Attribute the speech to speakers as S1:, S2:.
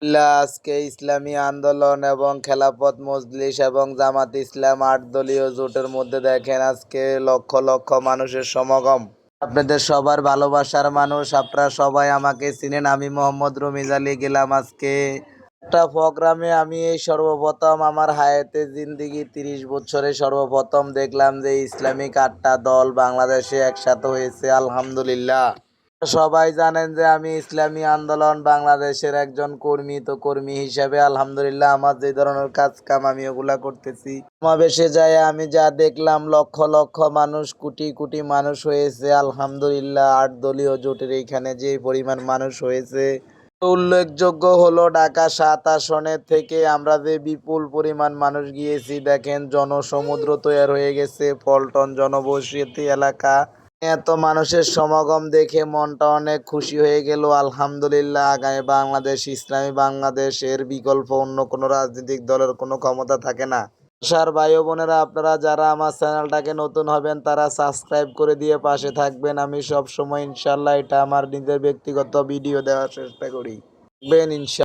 S1: আজকে ইসলামী আন্দোলন এবং খেলাফত মজলিস এবং জামাত ইসলাম ৮ দলীয় জোটের মধ্যে দেখেন আজকে লক্ষ লক্ষ মানুষের সমাগম। আপনাদের সবার ভালোবাসার মানুষ, আপনারা সবাই আমাকে চিনেন। আমি মোহাম্মদ রমিজ আলী গেলাম আজকে একটা প্রোগ্রামে। আমি এই সর্বপ্রথম আমার হায়াতে জিন্দিগি ৩০ বছরে সর্বপ্রথম দেখলাম যে ইসলামিক ৮টা দল বাংলাদেশে একসাথে হয়েছে। আলহামদুলিল্লাহ। সবাই জানেন যে আমি ইসলামী আন্দোলন বাংলাদেশের একজন কর্মী। তো কর্মী হিসাবে আলহামদুলিল্লাহ আমার যে ধরনের কাজ কাম আমি ওগুলা করতেছি। সমাবেশে যায় আমি যা দেখলাম, লক্ষ লক্ষ মানুষ, কোটি কোটি মানুষ হয়েছে। আলহামদুলিল্লাহ ৮ দলীয় জোটের এইখানে যে পরিমাণ মানুষ হয়েছে, উল্লেখযোগ্য হলো ঢাকা ৭ আসনের থেকে আমরা যে বিপুল পরিমাণ মানুষ গিয়েছি। দেখেন জনসমুদ্র তৈরি হয়ে গেছে, পল্টন জনবসতি এলাকা। এত মানুষের সমাগম দেখে মনটা অনেক খুশি হয়ে গেল। আলহামদুলিল্লাহ, আগামী বাংলাদেশ ইসলামী বাংলাদেশ, এর বিকল্প অন্য কোনো রাজনৈতিক দলের কোনো ক্ষমতা থাকে না। সার ভাই ও বোনেরা, আপনারা যারা আমার চ্যানেলটাকে নতুন হবেন তারা সাবস্ক্রাইব করে দিয়ে পাশে থাকবেন। আমি সব সময় ইনশাল্লাহ এটা আমার নিজের ব্যক্তিগত ভিডিও দেওয়ার চেষ্টা করি। ইনশাল্লাহ।